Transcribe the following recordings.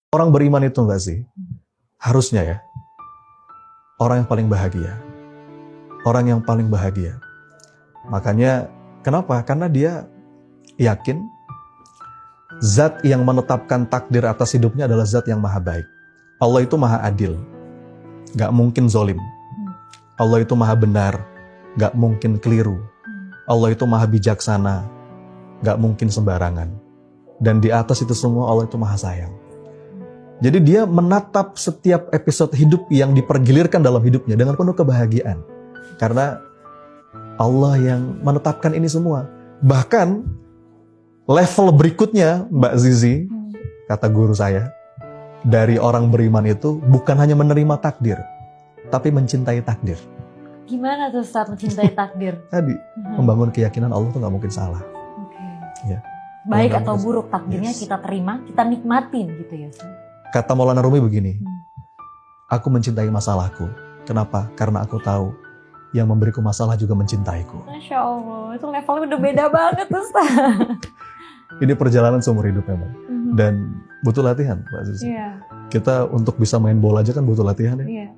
Orang beriman itu enggak sih? Harusnya ya. Orang yang paling bahagia. Orang yang paling bahagia. Makanya, kenapa? Karena dia yakin zat yang menetapkan takdir atas hidupnya adalah zat yang maha baik. Allah itu maha adil. Gak mungkin zolim. Allah itu maha benar. Gak mungkin keliru. Allah itu maha bijaksana. Gak mungkin sembarangan. Dan di atas itu semua Allah itu maha sayang. Jadi dia menatap setiap episode hidup yang dipergilirkan dalam hidupnya dengan penuh kebahagiaan. Karena Allah yang menetapkan ini semua. Bahkan level berikutnya, Mbak Zizi, kata guru saya, dari orang beriman itu bukan hanya menerima takdir, tapi mencintai takdir. Gimana tuh saat mencintai takdir? Tadi, membangun keyakinan Allah itu gak mungkin salah. Okay. Ya. Baik atau buruk takdirnya kita terima, kita nikmatin gitu ya. Kata Maulana Rumi begini, aku mencintai masalahku. Kenapa? Karena aku tahu yang memberiku masalah juga mencintaiku. Masya Allah, itu levelnya udah beda banget Ustaz. Ini perjalanan seumur hidup memang. Dan butuh latihan, Mbak Zizi. Yeah. Kita untuk bisa main bola aja kan butuh latihan ya. Yeah.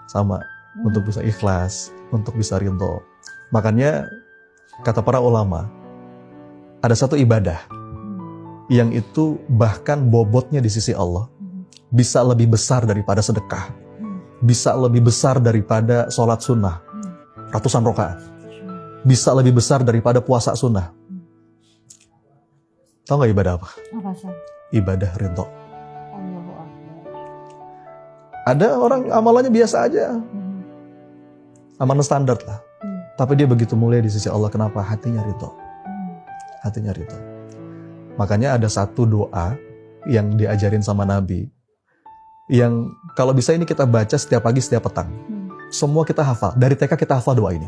Sama, untuk bisa ikhlas, untuk bisa ridho. Makanya, kata para ulama, ada satu ibadah yang itu bahkan bobotnya di sisi Allah bisa lebih besar daripada sedekah, bisa lebih besar daripada sholat sunnah, ratusan rakaat, bisa lebih besar daripada puasa sunnah. Tahu nggak ibadah apa? Apa sih? Ibadah ridho. Ada orang amalannya biasa aja, amalan standar lah, tapi dia begitu mulia di sisi Allah. Kenapa? Hatinya ridho. Hatinya ridho. Makanya ada satu doa yang diajarin sama Nabi, yang kalau bisa ini kita baca setiap pagi, setiap petang. Semua kita hafal. Dari TK kita hafal doa ini.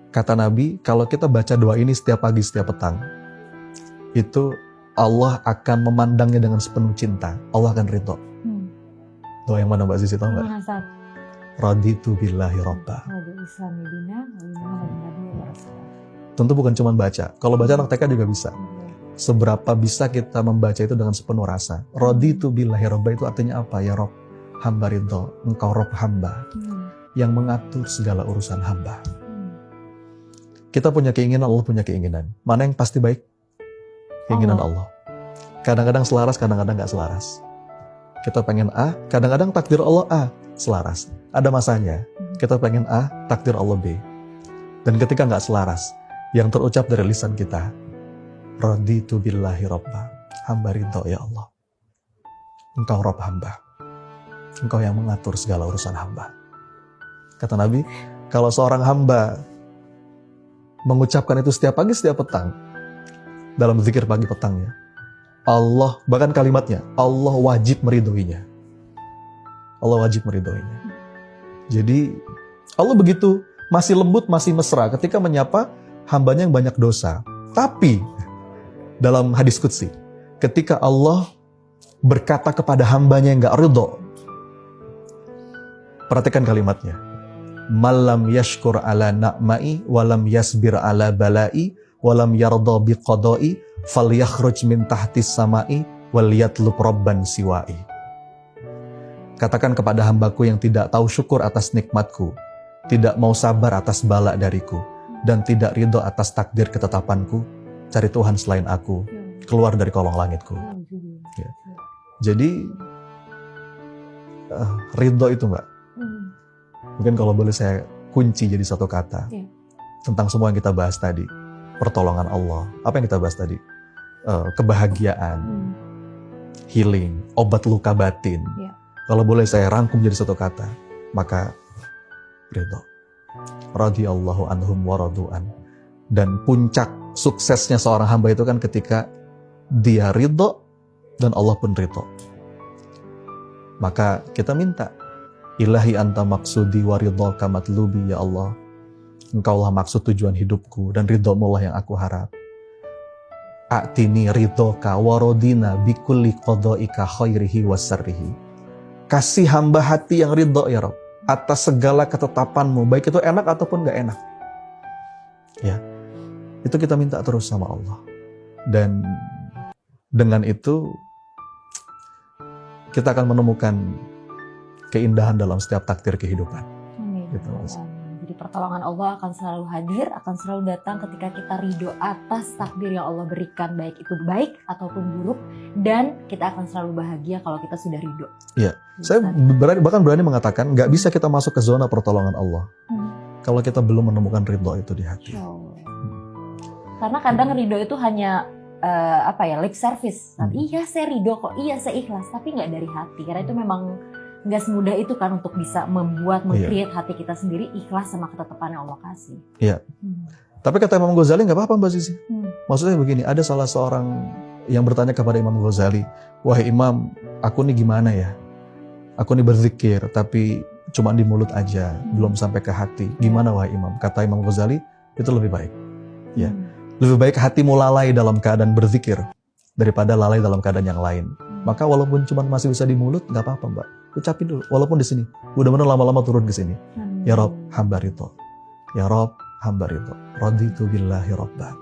Kata Nabi, kalau kita baca doa ini setiap pagi, setiap petang, itu Allah akan memandangnya dengan sepenuh cinta. Allah akan ridho. Doa yang mana Mbak Zizi, tahu nggak? Raditu billahi robba. Tentu bukan cuma baca. Kalau baca anak TK juga bisa. Seberapa bisa kita membaca itu dengan sepenuh rasa. Raditu billahi robba itu artinya apa? Ya Rob, hamba ridho. Engkau Rob hamba yang mengatur segala urusan hamba. Kita punya keinginan, Allah punya keinginan. Mana yang pasti baik? Keinginan Allah. Kadang-kadang selaras, kadang-kadang gak selaras. Kita pengen A, kadang-kadang takdir Allah A, selaras. Ada masanya, kita pengen A, takdir Allah B. Dan ketika gak selaras, yang terucap dari lisan kita, raditu billahi robba, hamba ridho ya Allah. Engkau Rob hamba. Engkau yang mengatur segala urusan hamba. Kata Nabi, kalau seorang hamba mengucapkan itu setiap pagi, setiap petang, dalam zikir pagi petangnya, Allah, bahkan kalimatnya, Allah wajib meridhoinya. Allah wajib meridhoinya. Jadi, Allah begitu, masih lembut, masih mesra ketika menyapa hambanya yang banyak dosa. Tapi, dalam hadis qudsi, ketika Allah berkata kepada hambanya yang gak ridho, perhatikan kalimatnya, malam yashkur ala na'mai, walam yasbir ala balai, walam yarda biqadai, falyakhruj min tahtis samai, waliyatlub robban siwai. Katakan kepada hambaku yang tidak tahu syukur atas nikmatku, tidak mau sabar atas bala dariku, dan tidak ridho atas takdir ketetapanku, cari Tuhan selain aku, keluar dari kolong langitku. Ya. Jadi, ridho itu Mbak. Mungkin kalau boleh saya kunci jadi satu kata tentang semua yang kita bahas tadi. Pertolongan Allah. Apa yang kita bahas tadi? Kebahagiaan, healing, obat luka batin. Kalau boleh saya rangkum jadi satu kata, maka ridho. Radhiyallahu anhum wa radu'an. Dan puncak suksesnya seorang hamba itu kan ketika dia ridho dan Allah pun ridho. Maka kita minta, ilahi anta maksudi wa ridhoka matlubi ya Allah. Engkaulah maksud tujuan hidupku dan ridhomu lah yang aku harap. A'tini ridhoka warodina bikulli qada'ika khairihi wa sarrihi. Kasih hamba hati yang ridho ya Rabb atas segala ketetapanmu, baik itu enak ataupun gak enak. Ya, itu kita minta terus sama Allah. Dan dengan itu kita akan menemukan keindahan dalam setiap takdir kehidupan. Amin. Gitu, Mas. Jadi pertolongan Allah akan selalu hadir, akan selalu datang ketika kita ridho atas takdir yang Allah berikan, baik itu baik ataupun buruk, dan kita akan selalu bahagia kalau kita sudah ridho. Iya. Saya bahkan berani mengatakan nggak bisa kita masuk ke zona pertolongan Allah kalau kita belum menemukan ridho itu di hati. Karena kadang ridho itu hanya lip service. Iya saya ridho kok, iya saya ikhlas, tapi nggak dari hati. Karena itu memang nggak semudah itu kan untuk bisa membuat, meng-create hati kita sendiri ikhlas sama ketetapan yang Allah kasih. Iya. Tapi kata Imam Ghazali nggak apa-apa Mbak Sisi. Maksudnya begini, ada salah seorang yang bertanya kepada Imam Ghazali, wahai Imam, aku nih gimana ya? Aku nih berzikir, tapi cuma di mulut aja, belum sampai ke hati. Gimana wahai Imam? Kata Imam Ghazali, itu lebih baik. Ya, lebih baik hatimu lalai dalam keadaan berzikir daripada lalai dalam keadaan yang lain. Maka walaupun cuma masih bisa di mulut, nggak apa-apa Mbak. Ucapin dulu, walaupun di sini. Mudah-mudahan lama-lama turun ke sini. Ya Rob, hamba ridho. Ya Rob, hamba ridho. Raditu billahi robban.